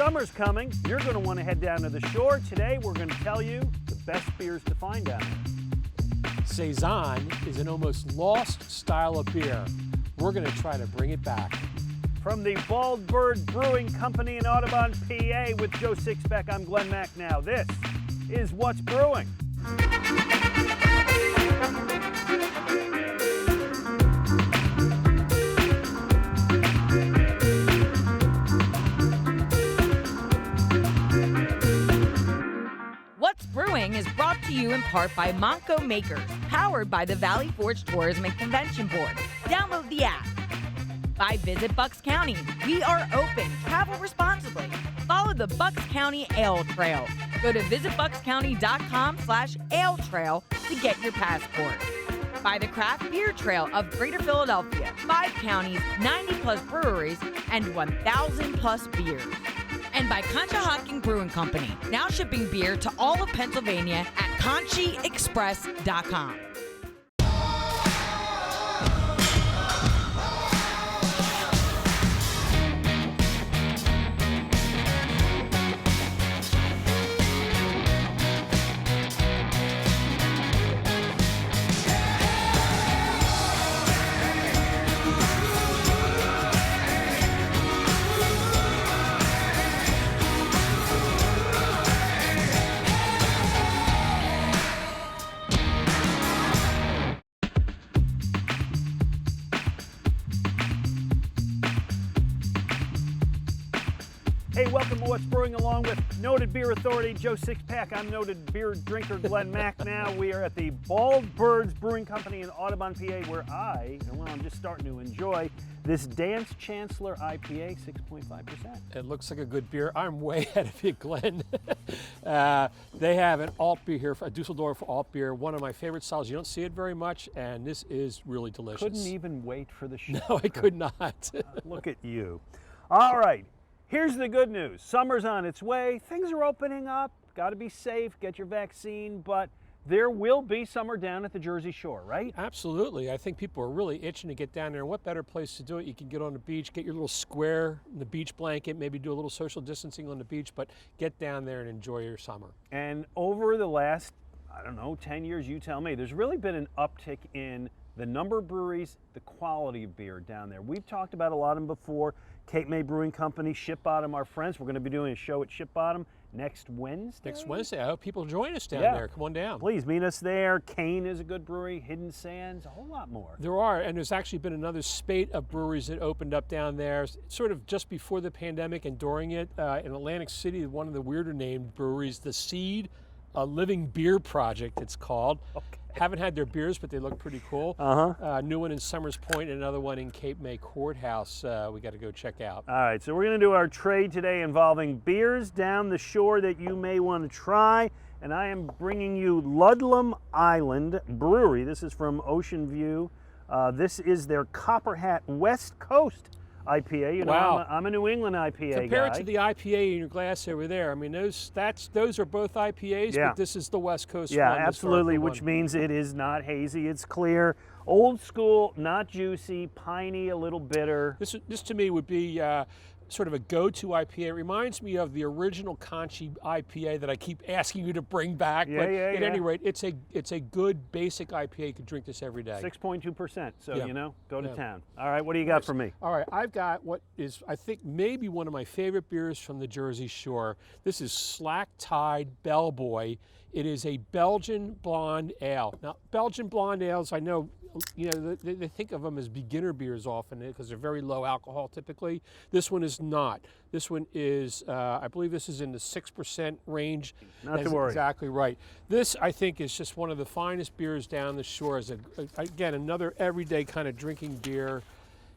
Summer's coming. You're going to want to head down to the shore. Today, we're going to tell you the best beers to find down there. Saison is an almost lost style of beer. We're going to try to bring it back. From the Bird Brewing Company in Audubon, PA, with Joe Sixpack, I'm Glen Macnow. This is What's Brewing. What's Brewing is brought to you in part by Monco Makers, powered by the Valley Forge Tourism and Convention Board. Download the app. By Visit Bucks County. We are open. Travel responsibly. Follow the Bucks County Ale Trail. Go to visitbuckscounty.com/ale trail to get your passport. By the Craft Beer Trail of Greater Philadelphia. 5 counties, 90+ breweries, and 1,000+ beers. And by Conshohocken Brewing Company, now shipping beer to all of Pennsylvania at ConchiExpress.com. Hey, welcome to What's Brewing, along with noted beer authority Joe Sixpack. I'm noted beer drinker Glen Macnow. We are at the Bald Birds Brewing Company in Audubon, PA, where I'm just starting to enjoy this Dance Chancellor IPA, 6.5%. It looks like a good beer. I'm way ahead of you, Glenn. They have an alt beer here, a Dusseldorf alt beer, one of my favorite styles. You don't see it very much, and this is really delicious. Couldn't even wait for the show. No, I could not. Look at you. All right. Here's the good news. Summer's on its way. Things are opening up. Got to be safe. Get your vaccine. But there will be summer down at the Jersey Shore, right? Absolutely. I think people are really itching to get down there. And what better place to do it? You can get on the beach, get your little square in the beach blanket, maybe do a little social distancing on the beach, but get down there and enjoy your summer. And over the last, 10 years, you tell me, there's really been an uptick in the number of breweries, the quality of beer down there. We've talked about a lot of them before. Cape May Brewing Company, Ship Bottom, our friends. We're going to be doing a show at Ship Bottom next Wednesday. Next Wednesday. I hope people join us down there. Come on down. Please meet us there. Kane is a good brewery. Hidden Sands, a whole lot more. There are, and there's actually been another spate of breweries that opened up down there, sort of just before the pandemic and during it. In Atlantic City, one of the weirder named breweries, The Seed, a Living Beer Project, it's called. Okay. Haven't had their beers, but they look pretty cool. New one in Summers Point and another one in Cape May Courthouse we got to go check out. All right, so we're going to do our trade today involving beers down the shore that you may want to try. And I am bringing you Ludlam Island Brewery. This is from Ocean View. This is their Copper Hat West Coast IPA. You know, wow. I'm a New England IPA Compare guy. it to the IPA in your glass over there. I mean, those are both IPAs, but this is the West Coast one. Yeah, absolutely, which means it is not hazy. It's clear, old school, not juicy, piney, a little bitter. This to me would be sort of a go-to IPA. It reminds me of the original Conchi IPA that I keep asking you to bring back. But at any rate, it's a good basic IPA. You could drink this every day. 6.2%. So go to town. All right, what do you got for me? All right, I've got what is I think maybe one of my favorite beers from the Jersey Shore. This is Slack Tide Bellboy. It is a Belgian blonde ale. Now, Belgian blonde ales, I know, they think of them as beginner beers often because they're very low alcohol typically. This one is not. This one is, I believe this is in the 6% range. Not to worry. Exactly right. This, I think, is just one of the finest beers down the shore. Again, another everyday kind of drinking beer.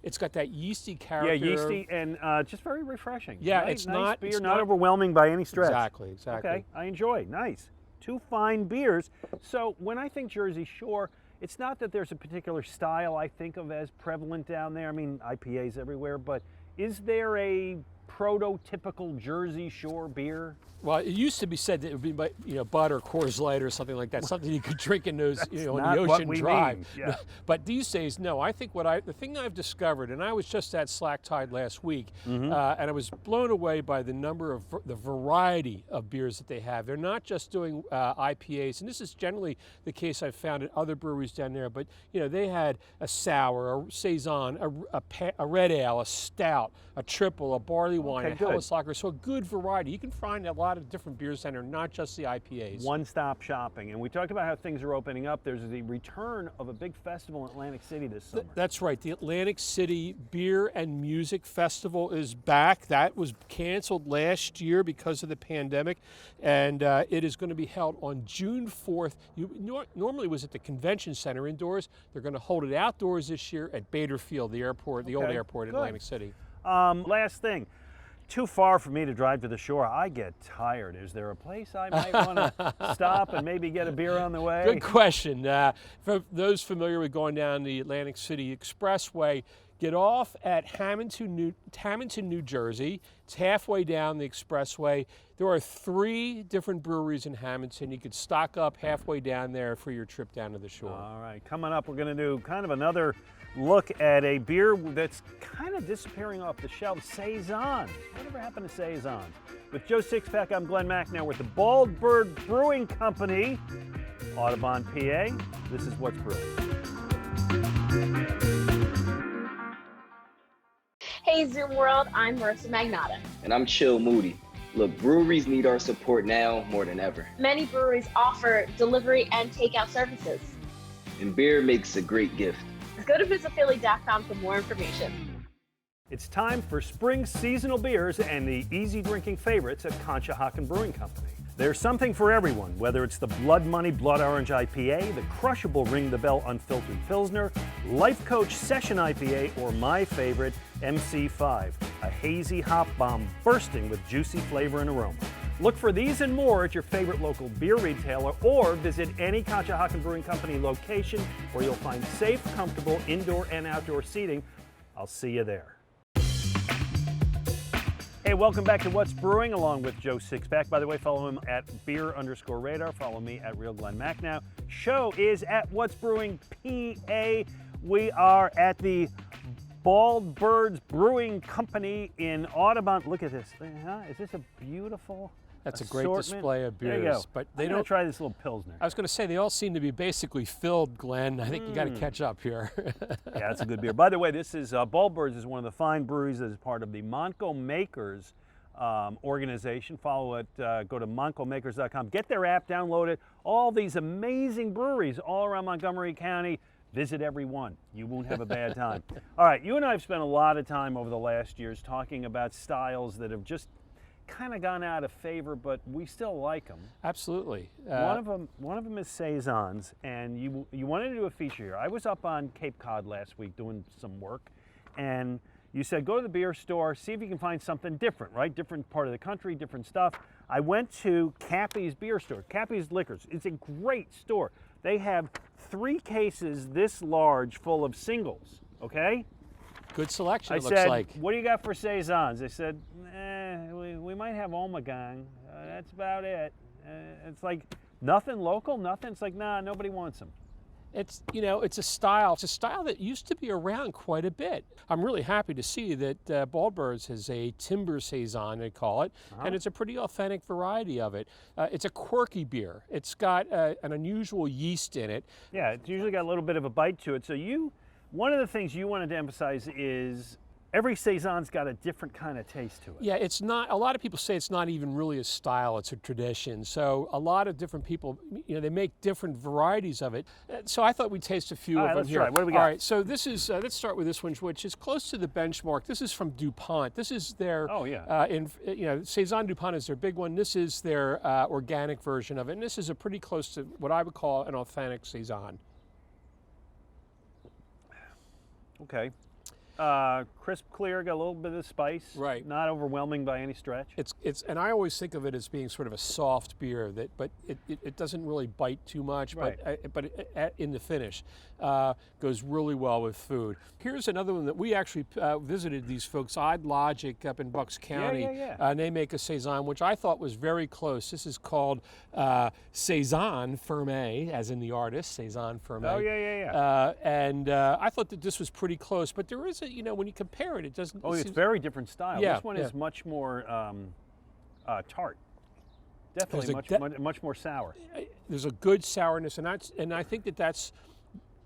It's got that yeasty character. Yeah, yeasty and just very refreshing. Yeah, nice not beer, not overwhelming by any stretch. Exactly. Okay, I enjoy. Nice. 2 fine beers. So when I think Jersey Shore, it's not that there's a particular style I think of as prevalent down there. I mean, IPAs everywhere, but is there a prototypical Jersey Shore beer? Well, it used to be said that it would be, Bud or Coors Light or something like that, something you could drink in those, on the Ocean Drive. Yeah. But these days, no. I think the thing I've discovered, and I was just at Slack Tide last week, and I was blown away by the the variety of beers that they have. They're not just doing IPAs, and this is generally the case I've found at other breweries down there. But they had a sour, a saison, a red ale, a stout, a triple, a barley wine, a Helles lager. So a good variety. You can find a lot of different beers that are not just the IPAs. One-stop shopping. And we talked about how things are opening up. There's the return of a big festival in Atlantic City this summer. That's right. The Atlantic City Beer and Music Festival is back. That was canceled last year because of the pandemic, and it is going to be held on June 4th. Normally it was at the convention center indoors. They're going to hold it outdoors this year at Bader Field, the airport, the old airport in Atlantic City. Last thing. Too far for me to drive to the shore. I get tired. Is there a place I might want to stop and maybe get a beer on the way? Good question. For those familiar with going down the Atlantic City Expressway, get off at Hamilton, New Jersey. It's halfway down the expressway. There are 3 different breweries in Hamilton. You could stock up halfway down there for your trip down to the shore. All right, coming up, we're going to do kind of another look at a beer that's kind of disappearing off the shelves, saison. Whatever happened to saison? With Joe Sixpack, I'm Glen Macnow with the Bird Brewing Company, Audubon, PA. This is What's Brewing. Hey Zoom World, I'm Marissa Magnata. And I'm Chill Moody. Look, breweries need our support now more than ever. Many breweries offer delivery and takeout services. And beer makes a great gift. Go to visitphilly.com for more information. It's time for spring seasonal beers and the easy drinking favorites at Conshohocken Brewing Company. There's something for everyone, whether it's the Blood Money Blood Orange IPA, the crushable Ring the Bell Unfiltered Pilsner, Life Coach Session IPA, or my favorite, MC5, a hazy hop bomb bursting with juicy flavor and aroma. Look for these and more at your favorite local beer retailer or visit any Conshohocken Brewing Company location where you'll find safe, comfortable indoor and outdoor seating. I'll see you there. Hey, welcome back to What's Brewing along with Joe Sixpack. By the way, follow him at beer_radar. Follow me at Real Glen Macnow. Show is at What's Brewing PA. We are at the Bald Birds Brewing Company in Audubon. Look at this. Is this a beautiful That's assortment? A great display of beers. There you go. But they don't try this little Pilsner. I was going to say, they all seem to be basically filled, Glenn. I think you got to catch up here. Yeah, that's a good beer. By the way, this is Bald Birds is one of the fine breweries that is part of the Montco Makers organization. Follow it, go to montcomakers.com. Get their app, download it. All these amazing breweries all around Montgomery County. Visit every one. You won't have a bad time. All right, you and I have spent a lot of time over the last years talking about styles that have just kind of gone out of favor, but we still like them. Absolutely. One of them is saisons, and you wanted to do a feature here. I was up on Cape Cod last week doing some work, and you said go to the beer store, see if you can find something different, right? Different part of the country, different stuff. I went to Cappy's Beer Store, Cappy's Liquors. It's a great store. They have 3 cases this large full of singles, okay? Good selection, it looks like. What do you got for saisons? They said, we might have Omegang. That's about it. It's like nothing local, nothing. It's like, nah, nobody wants them. It's, it's a style. It's a style that used to be around quite a bit. I'm really happy to see that Bald Birds has a timber saison, they call it, and it's a pretty authentic variety of it. It's a quirky beer. It's got an unusual yeast in it. Yeah, it's usually got a little bit of a bite to it. So one of the things you wanted to emphasize is every saison's got a different kind of taste to it. Yeah, it's not, a lot of people say it's not even really a style, it's a tradition. So a lot of different people, they make different varieties of it. So I thought we'd taste a few of them let's here. try. What do we got? All right, so this is, let's start with this one, which is close to the benchmark. This is from DuPont. This is their, Saison DuPont is their big one. This is their organic version of it. And this is a pretty close to what I would call an authentic saison. Okay. Crisp, clear, got a little bit of spice. Right. Not overwhelming by any stretch. And I always think of it as being sort of a soft beer but it doesn't really bite too much. Right. But in the finish, goes really well with food. Here's another one that we actually visited these folks, Odd Logic up in Bucks County. Yeah. And they make a saison, which I thought was very close. This is called saison ferme, as in the artist, saison ferme. Oh, yeah. And I thought that this was pretty close, but there is when you compare it, it doesn't. Oh, it's very different style. Yeah, this one is much more tart. There's Definitely much more sour. There's a good sourness, and I think that's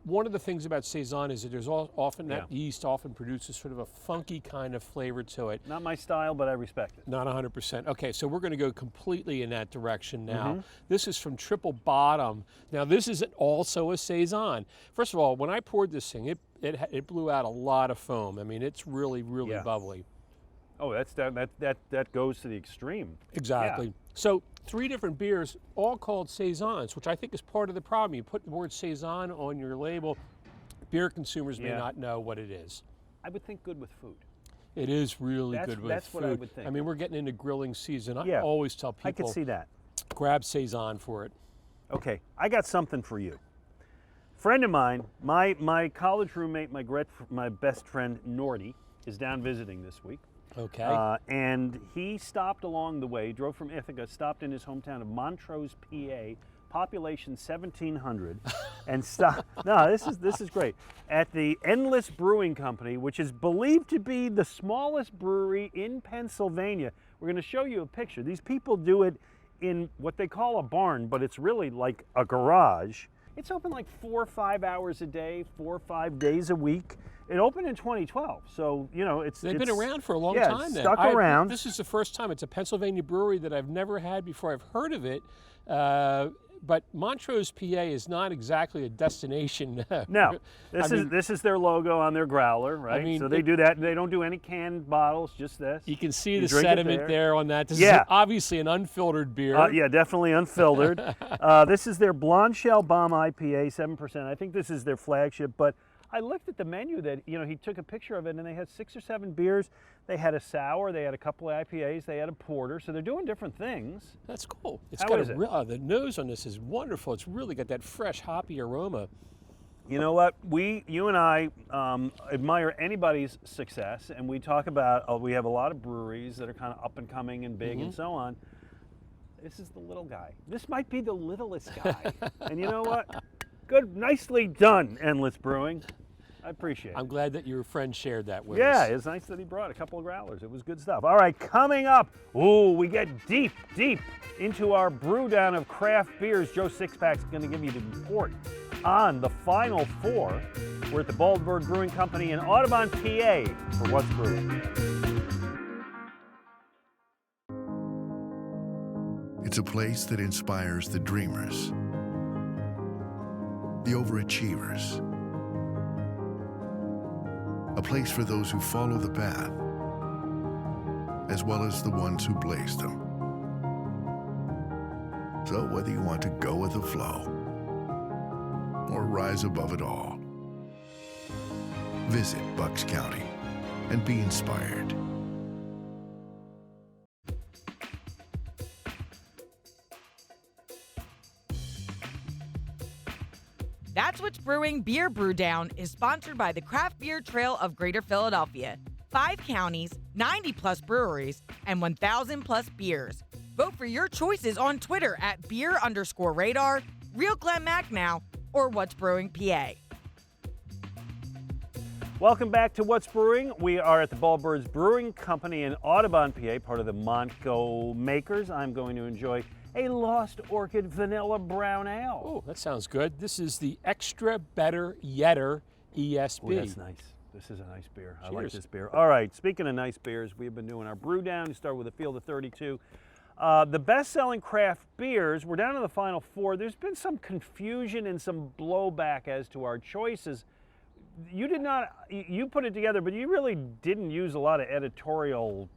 one of the things about saison is that there's often that yeast often produces sort of a funky kind of flavor to it. Not my style, but I respect it. Not 100%. Okay, so we're going to go completely in that direction now. This is from Triple Bottom. Now this is also a saison. First of all, when I poured this thing, it blew out a lot of foam. I mean, it's really bubbly. Oh, that goes to the extreme. Exactly. Yeah. So 3 different beers, all called saisons, which I think is part of the problem. You put the word saison on your label, beer consumers may not know what it is. I would think good with food. It is really good with food. That's what I would think. I mean, we're getting into grilling season. I always tell people, I can see that. Grab saison for it. Okay, I got something for you. Friend of mine, my college roommate, my best friend Nordy, is down visiting this week. Okay. And he stopped along the way, drove from Ithaca, stopped in his hometown of Montrose, PA, population 1,700, and stopped. No, this is great. At the Endless Brewing Company, which is believed to be the smallest brewery in Pennsylvania. We're going to show you a picture. These people do it in what they call a barn, but it's really like a garage. It's open like 4 or 5 hours a day, 4 or 5 days a week. It opened in 2012, so they've been around for a long time. Yeah, stuck around. This is the first time. It's a Pennsylvania brewery that I've never had before. I've heard of it, but Montrose, PA, is not exactly a destination. No, this is their logo on their growler, right? I mean, so they do that. They don't do any canned bottles, just this. You can see the sediment there on that. This is obviously an unfiltered beer. Yeah, definitely unfiltered. This is their Blonde Shell Bomb IPA, 7%. I think this is their flagship, but I looked at the menu that, he took a picture of it, and they had 6 or 7 beers. They had a sour, they had a couple of IPAs, they had a porter, so they're doing different things. That's cool. How is it? The nose on this is wonderful. It's really got that fresh, hoppy aroma. You know what? You and I admire anybody's success, and we talk about, we have a lot of breweries that are kind of up and coming and big and so on. This is the little guy. This might be the littlest guy. And you know what? Good, nicely done, Endless Brewing. I appreciate it. I'm glad that your friend shared that with us. Yeah, it's nice that he brought a couple of growlers. It was good stuff. All right, coming up, we get deep into our brew down of craft beers. Joe Sixpack's going to give you the report on the Final Four. We're at the Bird Brewing Company in Audubon, PA for What's Brewing. It's a place that inspires the dreamers, the overachievers. A place for those who follow the path, as well as the ones who blaze them. So whether you want to go with the flow or rise above it all, visit Bucks County and be inspired. That's What's Brewing Beer Brew Down is sponsored by the Craft Beer Trail of Greater Philadelphia. 5 counties, 90+ breweries, and 1,000+ beers. Vote for your choices on Twitter at beer_radar, Real Glen Macnow, or What's Brewing PA. Welcome back to What's Brewing. We are at the Bird Brewing Company in Audubon, PA, part of the Montco makers. I'm going to enjoy a Lost Orchid Vanilla Brown Ale. Oh, that sounds good. This is the Extra Better Yetter ESB. Oh, that's nice. This is a nice beer. Cheers. I like this beer. All right, speaking of nice beers, we've been doing our brew down. We start with a field of 32. The best-selling craft beers, we're down to the Final Four. There's been some confusion and some blowback as to our choices. You did not, you put it together, but you really didn't use a lot of editorial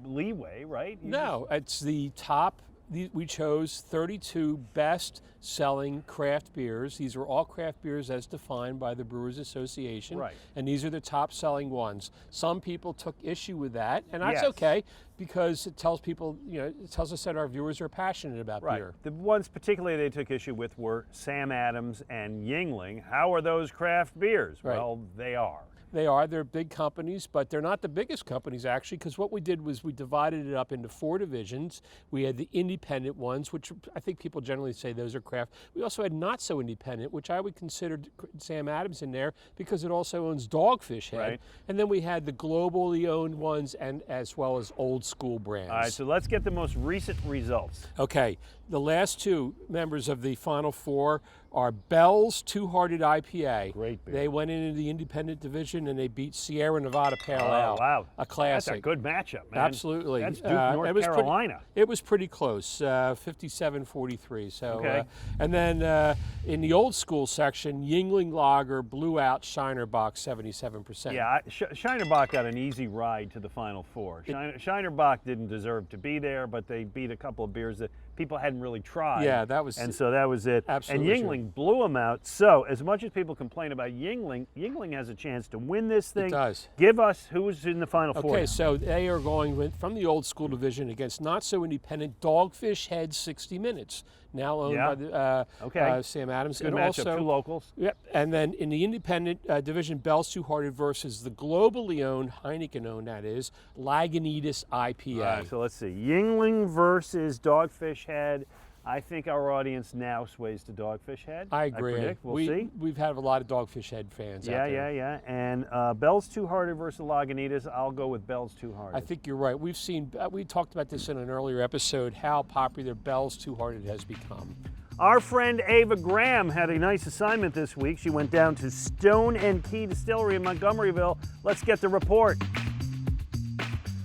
leeway, right? No, it's the top we chose 32 best-selling craft beers. These are all craft beers as defined by the Brewers Association. Right. And these are the top-selling ones. Some people took issue with that, and that's Yes. okay, because it tells people, it tells us that our viewers are passionate about Right. beer. The ones particularly they took issue with were Sam Adams and Yuengling. How are those craft beers? Right. Well, they are. They're big companies, but they're not the biggest companies actually, because what we did was we divided it up into 4 divisions. We had the independent ones, which I think people generally say those are craft. We also had not so independent, which I would consider Sam Adams in there because it also owns Dogfish Head. Right. And then we had the globally owned ones and as well as old school brands. All right, so let's get the most recent results. Okay, the last 2 members of the Final 4 are Bell's Two-Hearted IPA. Great beer. They went into the independent division and they beat Sierra Nevada Pale Oh, Ale. wow. A classic. That's a good matchup, man. Absolutely. That's Duke, It North was Carolina. it was pretty close, 57-43. So, Okay. and then in the old school section, Yuengling Lager blew out Shinerbach 77%. Yeah, Shinerbach got an easy ride to the Final 4. Shinerbach didn't deserve to be there, but they beat a couple of beers that people hadn't really tried. Yeah, that was. And so that was it. Absolutely And Yuengling blew them out. So as much as people complain about Yuengling, Yuengling has a chance to win this thing. It does. Give us who's in the Final 4. Okay, so they are going from the old school division against not so independent Dogfish Head 60 Minutes, now owned by the, Sam Adams. Good and matchup, also, 2 locals. Yep, and then in the independent division, Bell's Two-Hearted versus the globally owned, Heineken-owned, that is, Lagunitas IPA. All right, so let's see. Yuengling versus Dogfish Head. I think our audience now sways to Dogfish Head. I agree. I predict. We'll see. We've had a lot of Dogfish Head fans out there. Yeah. And Bell's Two-Hearted versus Lagunitas. I'll go with Bell's Two-Hearted. I think you're right. We've seen, we talked about this in an earlier episode, how popular Bell's Two-Hearted has become. Our friend Ava Graham had a nice assignment this week. She went down to Stone and Key Distillery in Montgomeryville. Let's get the report.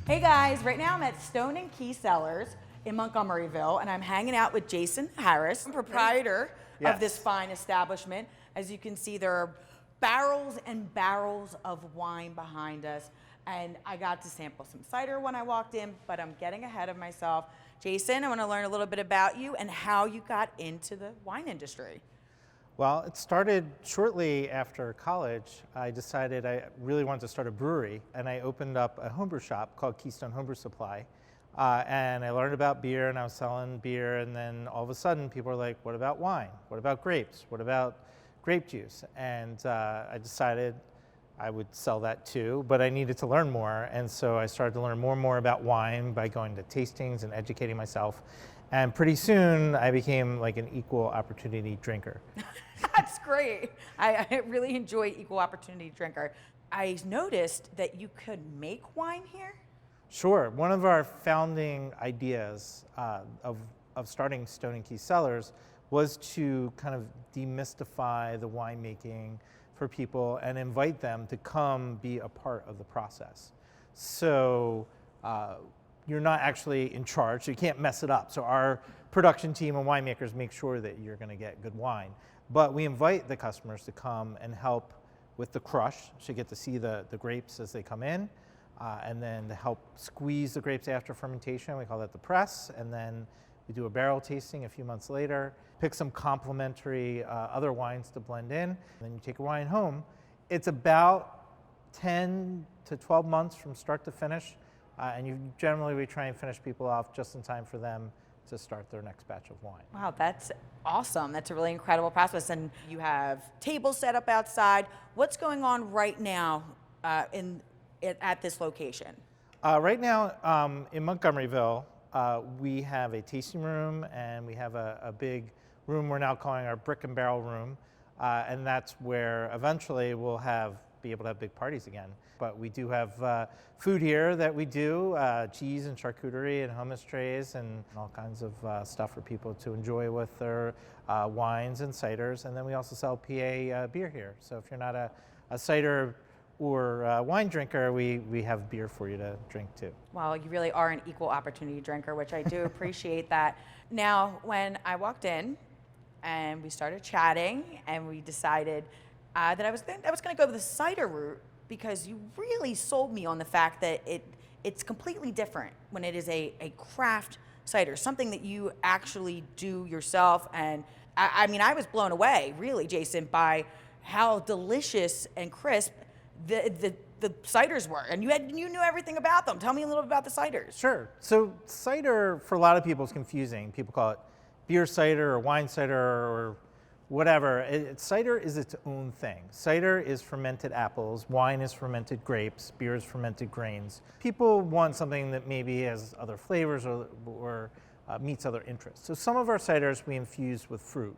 Hey guys, right now I'm at Stone and Key Cellars in Montgomeryville, and I'm hanging out with Jason Harris, proprietor Yes. of this fine establishment. As you can see, there are barrels and barrels of wine behind us, and I got to sample some cider when I walked in, but I'm getting ahead of myself. Jason, I want to learn a little bit about you and how you got into the wine industry. Well, it started shortly after college. I decided I really wanted to start a brewery, and I opened up a homebrew shop called Keystone Homebrew Supply. And I learned about beer, and I was selling beer, and then all of a sudden people were like, what about wine? What about grapes? What about grape juice? And I decided I would sell that too, but I needed to learn more, and so I started to learn more and more about wine by going to tastings and educating myself. And pretty soon I became like an equal opportunity drinker. That's great. I really enjoy equal opportunity drinker. I noticed that you could make wine here. Sure. One of our founding ideas of starting Stone and Key Cellars was to kind of demystify the winemaking for people and invite them to come be a part of the process. So you're not actually in charge, so you can't mess it up. So our production team and winemakers make sure that you're going to get good wine. But we invite the customers to come and help with the crush, so you get to see the grapes as they come in. And then to help squeeze the grapes after fermentation, we call that the press. And then we do a barrel tasting a few months later, pick some complementary other wines to blend in, and then you take a wine home. It's about 10 to 12 months from start to finish. And generally we try and finish people off just in time for them to start their next batch of wine. Wow, that's awesome. That's a really incredible process. And you have tables set up outside. What's going on right now at this location? Right now in Montgomeryville, we have a tasting room, and we have a big room we're now calling our brick and barrel room. And that's where eventually we'll be able to have big parties again. But we do have food here that we do, cheese and charcuterie and hummus trays and all kinds of stuff for people to enjoy with their wines and ciders. And then we also sell PA beer here. So if you're not a cider or wine drinker, we have beer for you to drink too. Well, you really are an equal opportunity drinker, which I do appreciate that. Now, when I walked in and we started chatting, and we decided that I was going to go the cider route, because you really sold me on the fact that it's completely different when it is a craft cider, something that you actually do yourself. And I mean, I was blown away, really, Jason, by how delicious and crisp the ciders were. And you knew everything about them. Tell me a little bit about the ciders. Sure. So cider, for a lot of people, is confusing. People call it beer cider or wine cider or whatever. Cider is its own thing. Cider is fermented apples, wine is fermented grapes, beer is fermented grains. People want something that maybe has other flavors or meets other interests. So some of our ciders we infuse with fruit.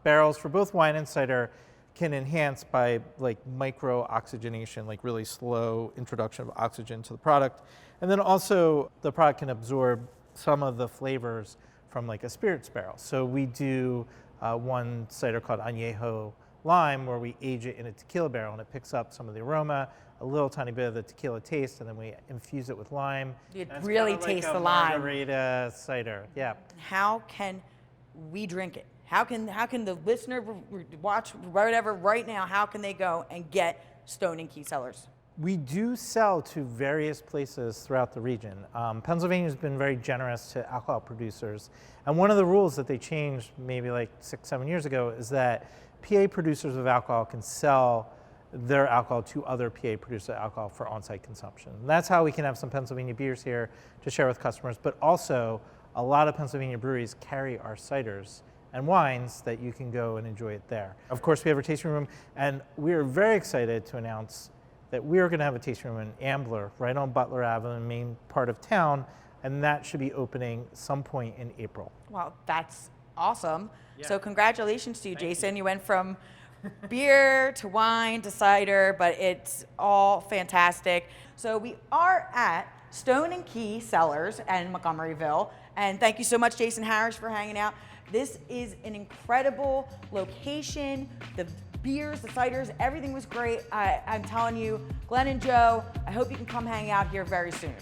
Barrels for both wine and cider can enhance by like micro oxygenation, like really slow introduction of oxygen to the product. And then also the product can absorb some of the flavors from like a spirits barrel. So we do one cider called Añejo Lime, where we age it in a tequila barrel, and it picks up some of the aroma, a little tiny bit of the tequila taste, and then we infuse it with lime. You really taste the lime. Margarita cider, yeah. How can we drink it? How can the listener watch whatever right now? How can they go and get Stone & Key Cellars? We do sell to various places throughout the region. Pennsylvania has been very generous to alcohol producers. And one of the rules that they changed maybe like 6-7 years ago is that PA producers of alcohol can sell their alcohol to other PA producers of alcohol for on-site consumption. And that's how we can have some Pennsylvania beers here to share with customers, but also a lot of Pennsylvania breweries carry our ciders and wines that you can go and enjoy it there. Of course, we have our tasting room, and we are very excited to announce that we are going to have a tasting room in Ambler, right on Butler Avenue, the main part of town, and that should be opening some point in April. Well, that's awesome. Yeah. So congratulations to you, Thank Jason. you. You went from beer to wine to cider, but it's all fantastic. So we are at Stone & Key Cellars in Montgomeryville, and thank you so much, Jason Harris, for hanging out. This is an incredible location. The beers, the ciders, everything was great. I'm telling you, Glenn and Joe, I hope you can come hang out here very soon.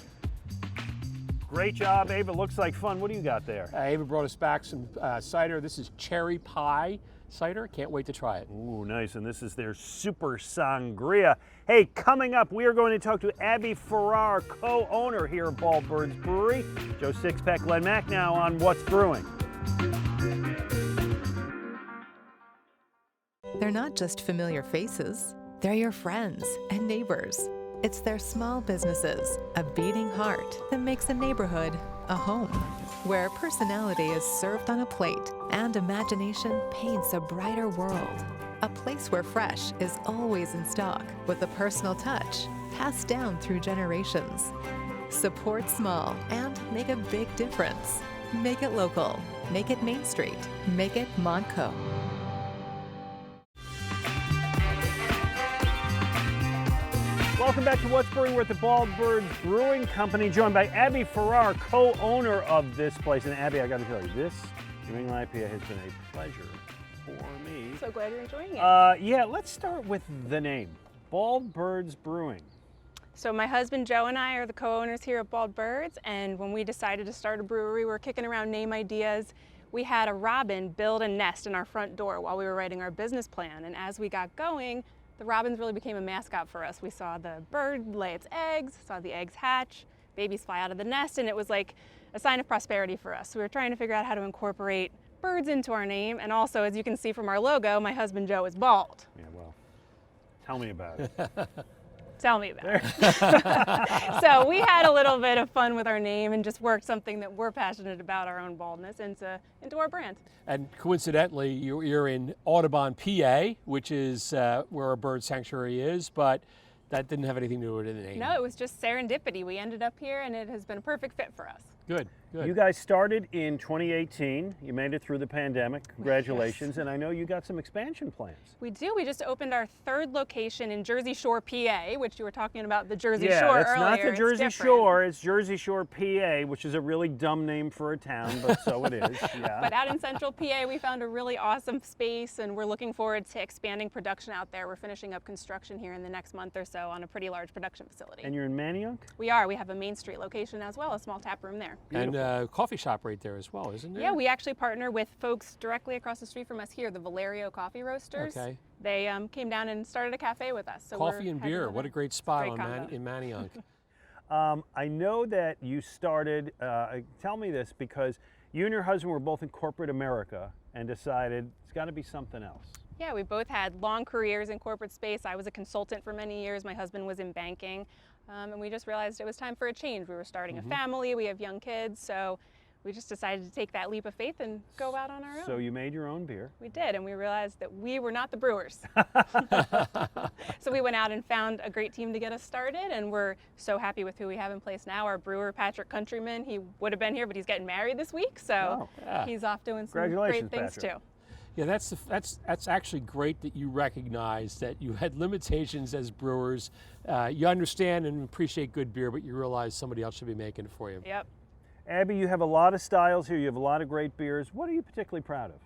Great job, Ava. Looks like fun. What do you got there? Ava brought us back some cider. This is cherry pie cider. Can't wait to try it. Ooh, nice. And this is their Super Sangria. Hey, coming up, we are going to talk to Abby Farrar, co-owner here at Bald Bird's Brewery. Joe Sixpack, Glen Macnow on What's Brewing. They're not just familiar faces, they're your friends and neighbors. It's their small businesses, a beating heart that makes a neighborhood a home, where personality is served on a plate and imagination paints a brighter world. A place where fresh is always in stock with a personal touch passed down through generations. Support small and make a big difference. Make it local. Make it Main Street. Make it Montco. Welcome back to What's Brewing. We're at the Bald Bird Brewing Company, joined by Abby Farrar, co-owner of this place. And Abby, I got to tell you, this New England IPA has been a pleasure for me. So glad you're enjoying it. Yeah, let's start with the name, Bald Birds Brewing. So my husband Joe and I are the co-owners here at Bald Birds, and when we decided to start a brewery, we were kicking around name ideas. We had a robin build a nest in our front door while we were writing our business plan, and as we got going, the robins really became a mascot for us. We saw the bird lay its eggs, saw the eggs hatch, babies fly out of the nest, and it was like a sign of prosperity for us. So we were trying to figure out how to incorporate birds into our name, and also, as you can see from our logo, my husband Joe is bald. Yeah, well, tell me about it. Tell me about it. So we had a little bit of fun with our name and just worked something that we're passionate about, our own baldness, into our brand. And coincidentally, you're in Audubon, PA, which is where our bird sanctuary is, but that didn't have anything to do with the name. No, it was just serendipity. We ended up here, and it has been a perfect fit for us. Good, good. You guys started in 2018. You made it through the pandemic. Congratulations. Yes. And I know you got some expansion plans. We do. We just opened our third location in Jersey Shore, PA, which you were talking about the Jersey Shore earlier. Yeah, it's not the Jersey different. Shore. It's Jersey Shore, PA, which is a really dumb name for a town, but so it is. Yeah. But out in central PA, we found a really awesome space, and we're looking forward to expanding production out there. We're finishing up construction here in the next month or so on a pretty large production facility. And you're in Manayunk? We are. We have a Main Street location as well, a small tap room there. And coffee shop right there as well, isn't there? Yeah, we actually partner with folks directly across the street from us here, the Valerio Coffee Roasters. Okay. They came down and started a cafe with us. So Coffee and beer, what a great spot Great combo. in Manayunk. I know that you started, tell me this, because you and your husband were both in corporate America and decided it's got to be something else. Yeah, we both had long careers in corporate space. I was a consultant for many years. My husband was in banking. And we just realized it was time for a change. We were starting a family. We have young kids. So we just decided to take that leap of faith and go out on our own. So you made your own beer. We did, and we realized that we were not the brewers. So we went out and found a great team to get us started, and we're so happy with who we have in place now. Our brewer, Patrick Countryman, he would have been here, but he's getting married this week, so he's off doing some great things Patrick. too. Yeah, that's actually great that you recognize that you had limitations as brewers. You understand and appreciate good beer, but you realize somebody else should be making it for you. Yep. Abby, you have a lot of styles here. You have a lot of great beers. What are you particularly proud of?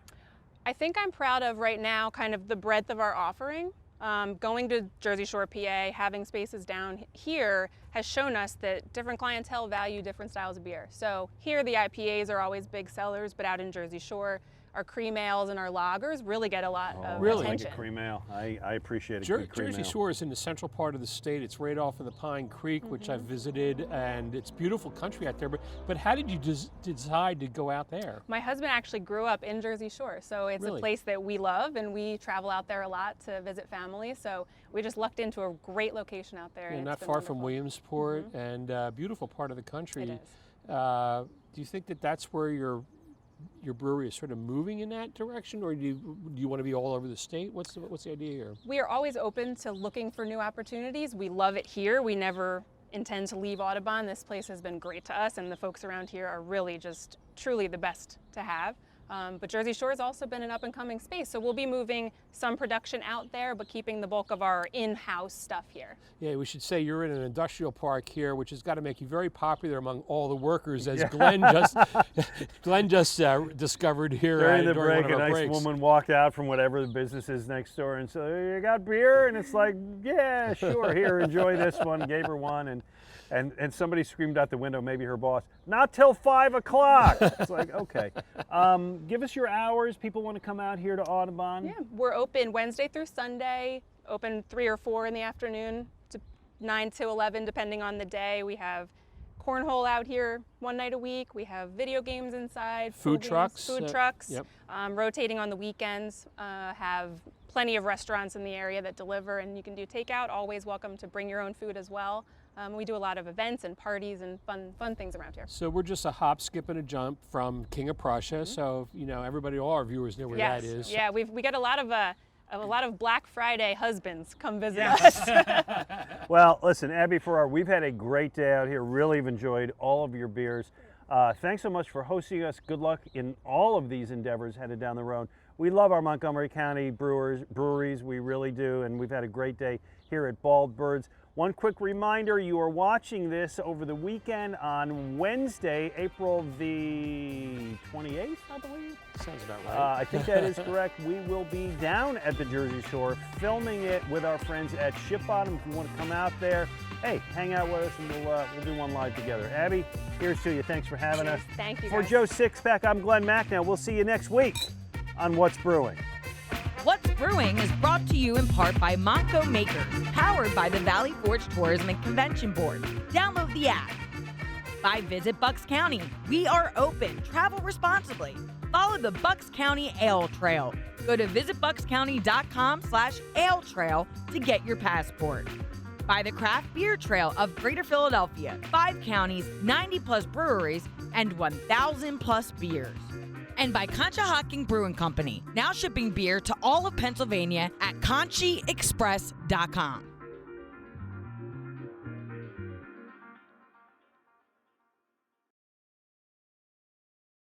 I think I'm proud of right now kind of the breadth of our offering. Going to Jersey Shore, PA, having spaces down here has shown us that different clientele value different styles of beer. So here the IPAs are always big sellers, but out in Jersey Shore, our cream ales and our lagers really get a lot of attention. Like a cream ale. I appreciate it. Good cream Jersey ale. Shore is in the central part of the state. It's right off of the Pine Creek, which I've visited, and it's beautiful country out there. But how did you decide to go out there? My husband actually grew up in Jersey Shore, so it's a place that we love, and we travel out there a lot to visit family. So we just lucked into a great location out there. Yeah, and not far from Williamsport, and beautiful part of the country. It is. Do you think that that's where your brewery is sort of moving in that direction, or do you want to be all over the state? What's the idea here? We are always open to looking for new opportunities. We love it here. We never intend to leave Audubon. This place has been great to us, and the folks around here are really just truly the best to have. But Jersey Shore has also been an up-and-coming space, so we'll be moving some production out there, but keeping the bulk of our in-house stuff here. Yeah, we should say you're in an industrial park here, which has got to make you very popular among all the workers, as Glenn just discovered here during the during break. one of A our nice breaks. woman walked out from whatever the business is next door and said, "You got beer?" And it's like, "Yeah, sure. Here, enjoy this one." Gave her one, and somebody screamed out the window, maybe her boss, "Not till 5 o'clock." It's like, okay. Give us your hours. People want to come out here to Audubon. Yeah, we're open Wednesday through Sunday, open 3 or 4 in the afternoon to 9 to 11, depending on the day. We have cornhole out here one night a week. We have video games inside. Food trucks. Yep. Rotating on the weekends. Have plenty of restaurants in the area that deliver, and you can do takeout. Always welcome to bring your own food as well. We do a lot of events and parties and fun things around here. So we're just a hop, skip, and a jump from King of Prussia. So everybody, all our viewers know where that is. Yeah, we get a lot of Black Friday husbands come visit us. Well, listen, Abby Farrar, we've had a great day out here. Really have enjoyed all of your beers. Thanks so much for hosting us. Good luck in all of these endeavors headed down the road. We love our Montgomery County breweries. We really do, and we've had a great day here at Bald Birds. One quick reminder, you are watching this over the weekend on Wednesday, April the 28th, I believe? Sounds about right. I think that is correct. We will be down at the Jersey Shore filming it with our friends at Ship Bottom. If you want to come out there, hey, hang out with us and we'll do one live together. Abby, here's to you. Thanks for having us. Thank you, For guys. Joe Sixpack, I'm Glen Macnow. We'll see you next week on What's Brewing. What's Brewing is brought to you in part by Monco Makers, powered by the Valley Forge Tourism and Convention Board. Download the app. By Visit Bucks County. We are open. Travel responsibly. Follow the Bucks County Ale Trail. Go to visitbuckscounty.com/ale trail to get your passport. By the Craft Beer Trail of Greater Philadelphia. 5 counties, 90+ breweries, and 1,000+ beers. And by Conshohocken Brewing Company, now shipping beer to all of Pennsylvania at ConchiExpress.com.